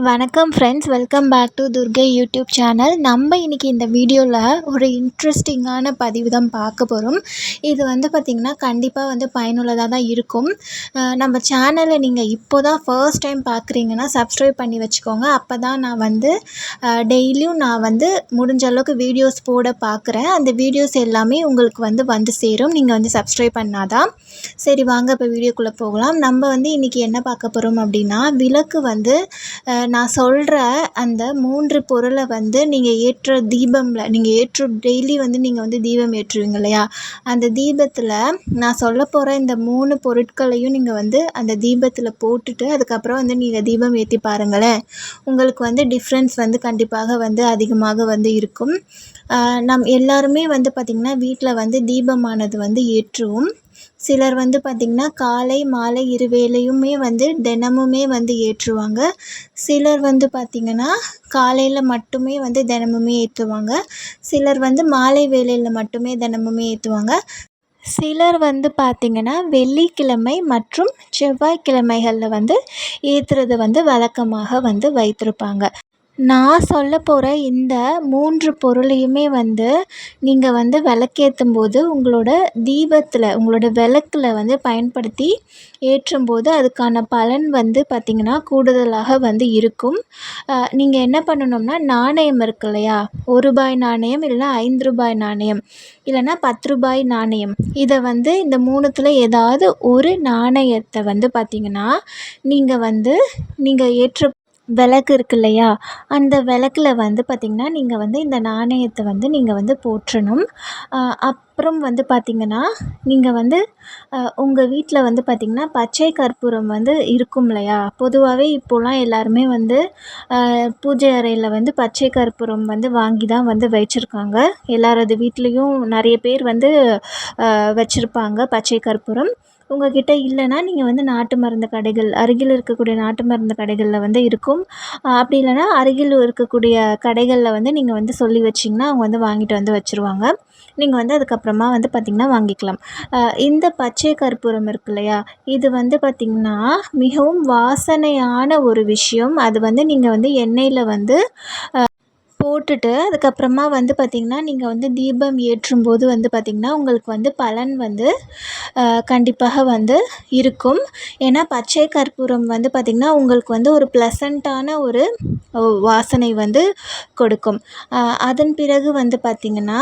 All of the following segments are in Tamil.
வணக்கம் friends, welcome back to Durgai YouTube channel. நம்ம இன்றைக்கி இந்த வீடியோவில் ஒரு இன்ட்ரெஸ்டிங்கான பதிவு தான் பார்க்க போகிறோம். இது பார்த்திங்கன்னா கண்டிப்பாக பயனுள்ளதாக தான் இருக்கும். நம்ம சேனலை நீங்கள் இப்போ தான் ஃபர்ஸ்ட் டைம் பார்க்குறீங்கன்னா சப்ஸ்கிரைப் பண்ணி வச்சுக்கோங்க. அப்போ தான் நான் டெய்லியும் நான் முடிஞ்ச அளவுக்கு வீடியோஸ் போட பார்க்குறேன். அந்த வீடியோஸ் எல்லாமே உங்களுக்கு வந்து சேரும், நீங்கள் சப்ஸ்கிரைப் பண்ணாதான். சரி, வாங்க இப்போ வீடியோக்குள்ளே போகலாம். நம்ம இன்றைக்கி என்ன பார்க்க போகிறோம் அப்படின்னா, விளக்கு நான் சொல்கிற அந்த 3 பொருளை நீங்கள் ஏற்ற தீபமில் நீங்கள் டெய்லி நீங்கள் தீபம் ஏற்றுவீங்க இல்லையா, அந்த தீபத்தில் நான் சொல்ல போகிற இந்த 3 பொருட்களையும் நீங்கள் அந்த தீபத்தில் போட்டுட்டு அதுக்கப்புறம் நீங்கள் தீபம் ஏற்றி பாருங்களேன். உங்களுக்கு டிஃப்ரென்ஸ் கண்டிப்பாக அதிகமாக இருக்கும். நம் எல்லாருமே பார்த்திங்கன்னா வீட்டில் தீபமானது ஏற்றுவோம். சிலர் பார்த்திங்கன்னா காலை மாலை இருவேளையுமே தினமுமே ஏற்றுவாங்க. சிலர் பார்த்திங்கன்னா காலையில் மட்டுமே தினமுமே ஏற்றுவாங்க. சிலர் மாலை வேளையில் மட்டுமே தினமுமே ஏற்றுவாங்க. சிலர் பார்த்திங்கன்னா வெள்ளிக்கிழமை மற்றும் செவ்வாய்க்கிழமைகளில் ஏற்றுறது வழக்கமாக வைத்திருப்பாங்க. நான் சொல்ல போகிற இந்த 3 பொருளையுமே நீங்கள் விளக்கேற்றும்போது உங்களோட தீபத்தில் உங்களோட விளக்கில் பயன்படுத்தி ஏற்றும்போது அதுக்கான பலன் பார்த்திங்கன்னா கூடுதலாக இருக்கும். நீங்கள் என்ன பண்ணணும்னா, நாணயம் இருக்கு இல்லையா, ₹1 நாணயம் இல்லைனா ₹5 நாணயம் இல்லைனா ₹10 நாணயம், இதை இந்த 3த்தில் ஏதாவது ஒரு நாணயத்தை பார்த்திங்கன்னா நீங்கள் ஏற்ற விளக்கு இருக்கு இல்லையா, அந்த விளக்கில் பார்த்திங்கன்னா நீங்கள் இந்த நாணயத்தை நீங்கள் போற்றணும். அப்புறம் பார்த்திங்கன்னா நீங்கள் உங்கள் வீட்டில் பார்த்திங்கன்னா பச்சை கற்பூரம் இருக்கும் இல்லையா. பொதுவாகவே இப்போலாம் எல்லாருமே பூஜை அறையில் பச்சை கற்பூரம் வாங்கி தான் வச்சுருக்காங்க. எல்லாரது வீட்லேயும் நிறைய பேர் வச்சுருப்பாங்க பச்சை கற்பூரம். உங்கள்கிட்ட இல்லைன்னா நீங்கள் நாட்டு மருந்து கடைகள், அருகில் இருக்கக்கூடிய நாட்டு மருந்து கடைகளில் இருக்கும். அப்படி இல்லைனா அருகில் இருக்கக்கூடிய கடைகளில் நீங்கள் சொல்லி வச்சிங்கன்னா அவங்க வாங்கிட்டு வச்சுருவாங்க. நீங்கள் அதுக்கப்புறமா பார்த்திங்கன்னா வாங்கிக்கலாம். இந்த பச்சை கற்பூரம் இருக்கு இல்லையா, இது பார்த்திங்கன்னா மிகவும் வாசனையான ஒரு விஷயம். அது நீங்கள் எண்ணெயில் போட்டுட்டு அதுக்கப்புறமா பார்த்திங்கன்னா நீங்கள் தீபம் ஏற்றும்போது பார்த்திங்கன்னா உங்களுக்கு பலன் கண்டிப்பாக இருக்கும். ஏன்னா பச்சை கற்பூரம் பார்த்திங்கன்னா உங்களுக்கு ஒரு ப்ளசண்ட்டான ஒரு வாசனை கொடுக்கும். அதன் பிறகு பார்த்திங்கன்னா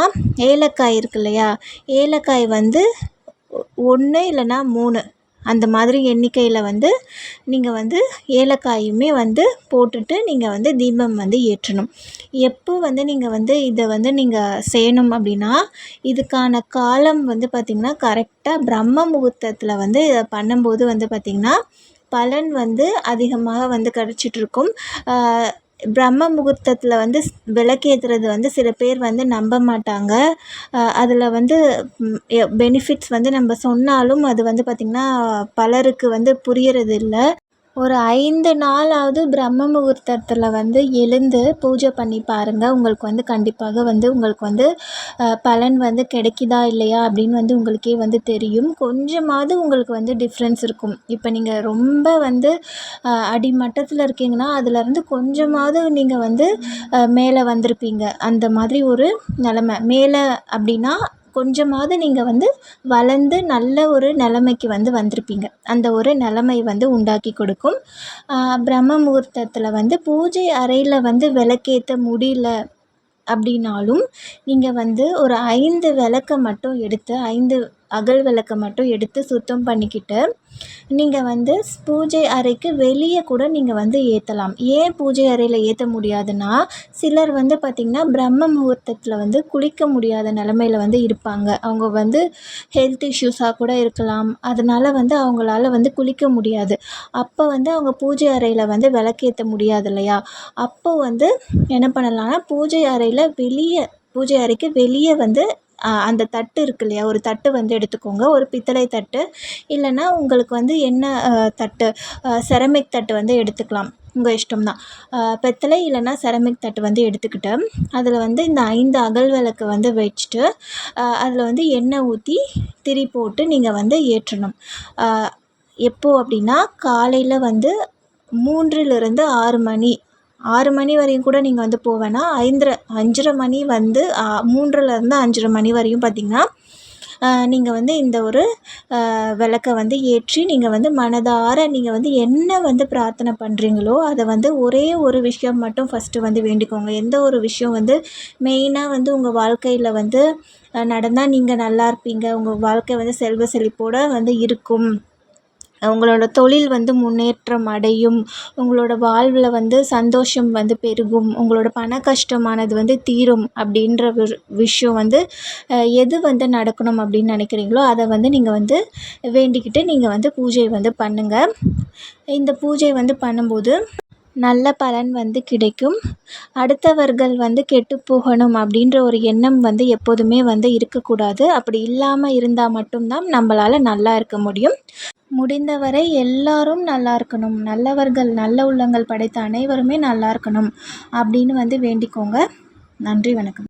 ஏலக்காய் இருக்கு இல்லையா, ஏலக்காய் 1 இல்லைனா 3 அந்த மாதிரி எண்ணிக்கையில் நீங்கள் ஏலக்காயுமே போட்டுட்டு நீங்கள் தீபம் ஏற்றணும். எப்போ நீங்கள் இதை நீங்கள் செய்யணும் அப்படின்னா, இதுக்கான காலம் பார்த்திங்கன்னா கரெக்டாக பிரம்ம முகூர்த்தத்தில் இதை பண்ணும்போது பார்த்திங்கன்னா பலன் அதிகமாக கிடச்சிட்ருக்கும். பிரம்ம முகூர்த்தத்தில் விளக்கேற்றுறது சில பேர் நம்ப மாட்டாங்க. அதில் பெனிஃபிட்ஸ் நம்ம சொன்னாலும் அது பார்த்திங்கன்னா பலருக்கு புரியறது இல்லை. ஒரு 5 நாளாவது பிரம்ம முகூர்த்தத்தில் எழுந்து பூஜை பண்ணி பாருங்கள். உங்களுக்கு கண்டிப்பாக உங்களுக்கு பலன் கிடைக்குதா இல்லையா அப்படின்னு உங்களுக்கே தெரியும். கொஞ்சமாவது உங்களுக்கு டிஃப்ரென்ஸ் இருக்கும். இப்போ நீங்கள் ரொம்ப அடிமட்டத்தில் இருக்கீங்கன்னா அதிலேருந்து கொஞ்சமாவது நீங்கள் மேலே வந்திருப்பீங்க. அந்த மாதிரி ஒரு நிலமை. மேலே அப்படின்னா கொஞ்சமாவது நீங்கள் வளர்ந்து நல்ல ஒரு நிலைமைக்கு வந்திருப்பீங்க. அந்த ஒரு நிலைமை உண்டாக்கி கொடுக்கும். பிரம்ம முகூர்த்தத்தில் பூஜை அறையில் விளக்கேற்ற முடியல அப்படின்னாலும் நீங்கள் ஒரு 5 விளக்கை மட்டும் எடுத்து 5 அகல் விளக்கை மட்டும் எடுத்து சுத்தம் பண்ணிக்கிட்டு நீங்கள் பூஜை அறைக்கு வெளியே கூட நீங்கள் ஏற்றலாம். ஏன் பூஜை அறையில் ஏற்ற முடியாதுன்னா, சிலர் பார்த்திங்கன்னா பிரம்ம முகூர்த்தத்தில் குளிக்க முடியாத நிலமையில் இருப்பாங்க. அவங்க ஹெல்த் இஷ்யூஸாக கூட இருக்கலாம். அதனால் அவங்களால குளிக்க முடியாது. அப்போ அவங்க பூஜை அறையில் விளக்கேற்ற முடியாது இல்லையா. அப்போ என்ன பண்ணலாம்னா, பூஜை அறைக்கு வெளியே அந்த தட்டு இருக்கு இல்லையா, ஒரு தட்டு எடுத்துக்கோங்க. ஒரு பித்தளை தட்டு இல்லைன்னா உங்களுக்கு என்ன தட்டு, செரமிக் தட்டு எடுத்துக்கலாம். உங்கள் இஷ்டம் தான். பித்தளை இல்லைன்னா செரமிக் தட்டு எடுத்துக்கிட்டு அதில் இந்த 5 அகல் விளக்கு வச்சுட்டு அதில் எண்ணெய் ஊற்றி திரி போட்டு நீங்கள் ஏற்றணும். எப்போது அப்படின்னா காலையில் 3லிருந்து 6 மணி 6 மணி வரையும் கூட நீங்கள் வந்து போக வேணாம். 5:30 மணி வந்து 3லேருந்து 5:30 மணி வரையும் பார்த்திங்கன்னா நீங்கள் வந்து இந்த ஒரு விளக்க வந்து ஏற்றி நீங்கள் வந்து மனதார நீங்கள் வந்து என்ன வந்து பிரார்த்தனை பண்ணுறீங்களோ அதை வந்து ஒரே ஒரு விஷயம் மட்டும் ஃபஸ்ட்டு வந்து வேண்டிக்கோங்க. எந்த ஒரு விஷயம் வந்து மெயினாக வந்து உங்கள் வாழ்க்கையில் வந்து நடந்தால் நீங்கள் நல்லா இருப்பீங்க, உங்கள் வாழ்க்கை வந்து செல்வ செழிப்போடு வந்து இருக்கும், உங்களோட தொழில் வந்து முன்னேற்றம் அடையும், உங்களோட வாழ்வில் வந்து சந்தோஷம் வந்து பெருகும், உங்களோட பண கஷ்டமானது வந்து தீரும் அப்படின்ற ஒரு விஷயம் வந்து எது வந்து நடக்கணும் அப்படின்னு நினைக்கிறீங்களோ அதை வந்து நீங்கள் வந்து வேண்டிக்கிட்டு நீங்கள் வந்து பூஜை வந்து பண்ணுங்கள். இந்த பூஜை வந்து பண்ணும்போது நல்ல பலன் வந்து கிடைக்கும். அடுத்தவர்கள் வந்து கெட்டுப்போகணும் அப்படின்ற ஒரு எண்ணம் வந்து எப்போதுமே வந்து இருக்கக்கூடாது. அப்படி இல்லாமல் இருந்தால் மட்டும்தான் நம்மளால் நல்லா இருக்க முடியும். முடிந்தவரை எல்லாரும் நல்லா இருக்கணும், நல்லவர்கள் நல்ல உள்ளங்கள் படைத்த அனைவருமே நல்லா இருக்கணும் அப்படின்னு வந்து வேண்டிக்கோங்க. நன்றி, வணக்கம்.